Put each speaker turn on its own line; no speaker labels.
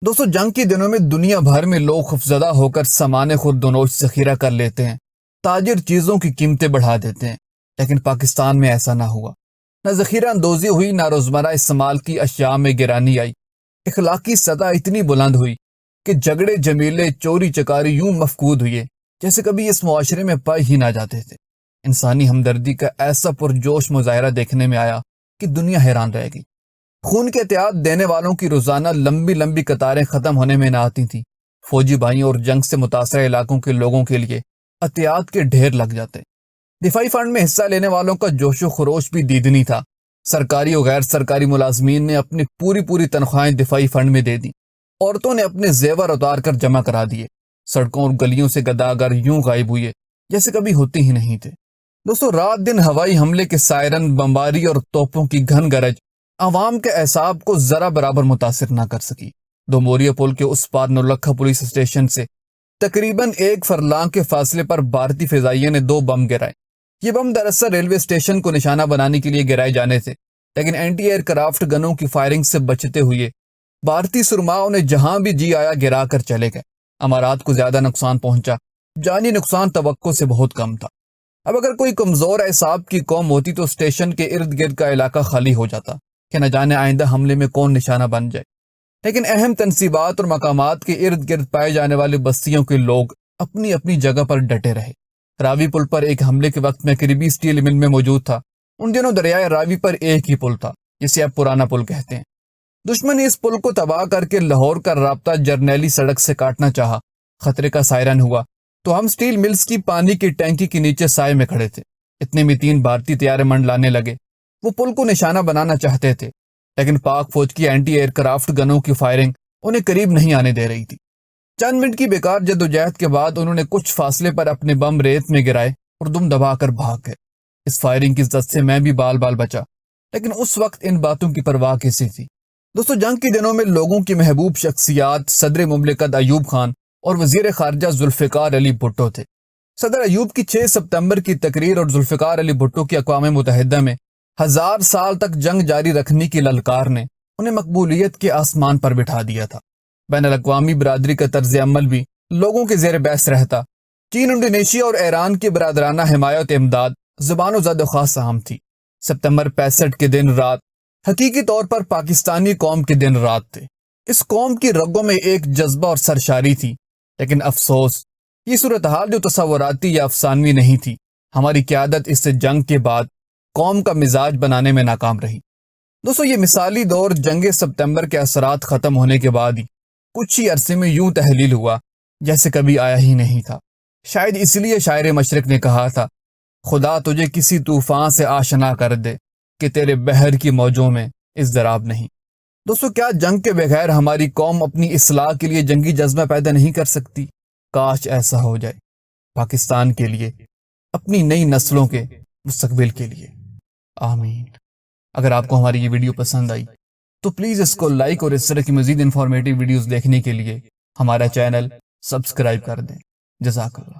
دوستو جنگ کے دنوں میں دنیا بھر میں لوگ خوفزدہ ہو کر سامان خوردونوش ذخیرہ کر لیتے ہیں، تاجر چیزوں کی قیمتیں بڑھا دیتے ہیں، لیکن پاکستان میں ایسا نہ ہوا۔ نہ ذخیرہ اندوزی ہوئی، نہ روزمرہ استعمال کی اشیاء میں گرانی آئی۔ اخلاقی سطح اتنی بلند ہوئی کہ جھگڑے جمیلے چوری چکاری یوں مفقود ہوئے جیسے کبھی اس معاشرے میں پائے ہی نہ جاتے تھے۔ انسانی ہمدردی کا ایسا پرجوش مظاہرہ دیکھنے میں آیا کہ دنیا حیران رہ گئی۔ خون کے احتیاط دینے والوں کی روزانہ لمبی لمبی قطاریں ختم ہونے میں نہ آتی تھیں۔ فوجی بھائیوں اور جنگ سے متاثرہ علاقوں کے لوگوں کے لیے احتیاط کے ڈھیر لگ جاتے۔ دفاعی فنڈ میں حصہ لینے والوں کا جوش و خروش بھی دیدنی تھا۔ سرکاری و غیر سرکاری ملازمین نے اپنی پوری تنخواہیں دفاعی فنڈ میں دے دی۔ عورتوں نے اپنے زیور اتار کر جمع کرا دیے۔ سڑکوں اور گلیوں سے گداگر یوں غائب ہوئے جیسے کبھی ہوتے ہی نہیں تھے۔ دوستو رات دن ہوائی حملے کے سائرن، بمباری اور توپوں کی گھن گرج عوام کے اعصاب کو ذرا برابر متاثر نہ کر سکی۔ دو موریا پل کے اس پار نولکھا پولیس اسٹیشن سے تقریباً 1 فرلانگ کے فاصلے پر بھارتی فضائیہ نے 2 بم گرائے۔ یہ بم دراصل ریلوے اسٹیشن کو نشانہ بنانے کے لیے گرائے جانے تھے، لیکن اینٹی ایئر کرافٹ گنوں کی فائرنگ سے بچتے ہوئے بھارتی سرماؤں نے جہاں بھی جی آیا گرا کر چلے گئے۔ امارات کو زیادہ نقصان پہنچا، جانی نقصان توقع سے بہت کم تھا۔ اب اگر کوئی کمزور اعصاب کی قوم ہوتی تو اسٹیشن کے ارد گرد کا علاقہ خالی ہو جاتا کہ نہ جانے آئندہ حملے میں کون نشانہ بن جائے۔ لیکن اہم تنصیبات اور مقامات کے ارد گرد پائے جانے والے بستیوں کے لوگ اپنی اپنی جگہ پر ڈٹے رہے۔ راوی پل پر ایک حملے کے وقت میں قریبی اسٹیل مل میں موجود تھا۔ ان دنوں دریائے راوی پر ایک ہی پل تھا، جسے اب پرانا پل کہتے ہیں۔ دشمن نے اس پل کو تباہ کر کے لاہور کا رابطہ جرنیلی سڑک سے کاٹنا چاہا۔ خطرے کا سائرن ہوا تو ہم اسٹیل ملز کی پانی کی ٹینکی کے نیچے سائے میں کھڑے تھے۔ اتنے میں 3 بھارتی طیارے منڈلانے لگے۔ وہ پل کو نشانہ بنانا چاہتے تھے، لیکن پاک فوج کی اینٹی ایئر کرافٹ گنوں کی فائرنگ انہیں قریب نہیں آنے دے رہی تھی۔ چند منٹ کی بیکار جدوجہد کے بعد انہوں نے کچھ فاصلے پر اپنے بم ریت میں گرائے اور دم دبا کر بھاگ گئے۔ اس فائرنگ کی زد سے میں بھی بال بچا، لیکن اس وقت ان باتوں کی پرواہ کیسی تھی؟ دوستو جنگ کے دنوں میں لوگوں کی محبوب شخصیات صدر مملکت ایوب خان اور وزیر خارجہ ذوالفقار علی بھٹو تھے۔ صدر ایوب کی 6 ستمبر کی تقریر اور ذوالفقار علی بھٹو کی اقوام متحدہ میں 1000 سال تک جنگ جاری رکھنے کی للکار نے انہیں مقبولیت کے آسمان پر بٹھا دیا تھا۔ بین الاقوامی برادری کا طرز عمل بھی لوگوں کے زیر بحث رہتا۔ چین، انڈونیشیا اور ایران کی برادرانہ حمایت امداد زبان و زد و خاص عام تھی۔ ستمبر 65 کے دن رات حقیقی طور پر پاکستانی قوم کے دن رات تھے۔ اس قوم کی رگوں میں ایک جذبہ اور سرشاری تھی، لیکن افسوس یہ صورتحال جو تصوراتی یا افسانوی نہیں تھی۔ ہماری قیادت اس جنگ کے بعد قوم کا مزاج بنانے میں ناکام رہی۔ دوستو یہ مثالی دور جنگ ستمبر کے اثرات ختم ہونے کے بعد ہی کچھ ہی عرصے میں یوں تحلیل ہوا جیسے کبھی آیا ہی نہیں تھا۔ شاید اس لیے شاعر مشرق نے کہا تھا، خدا تجھے کسی طوفان سے آشنا کر دے کہ تیرے بحر کی موجوں میں اضطراب نہیں۔ دوستو کیا جنگ کے بغیر ہماری قوم اپنی اصلاح کے لیے جنگی جذبہ پیدا نہیں کر سکتی؟ کاش ایسا ہو جائے، پاکستان کے لیے، اپنی نئی نسلوں کے مستقبل کے لیے۔ آمین۔ اگر آپ کو ہماری یہ ویڈیو پسند آئی تو پلیز اس کو لائک اور اس طرح کی مزید انفارمیٹیو ویڈیوز دیکھنے کے لیے ہمارا چینل سبسکرائب کر دیں۔ جزاک اللہ۔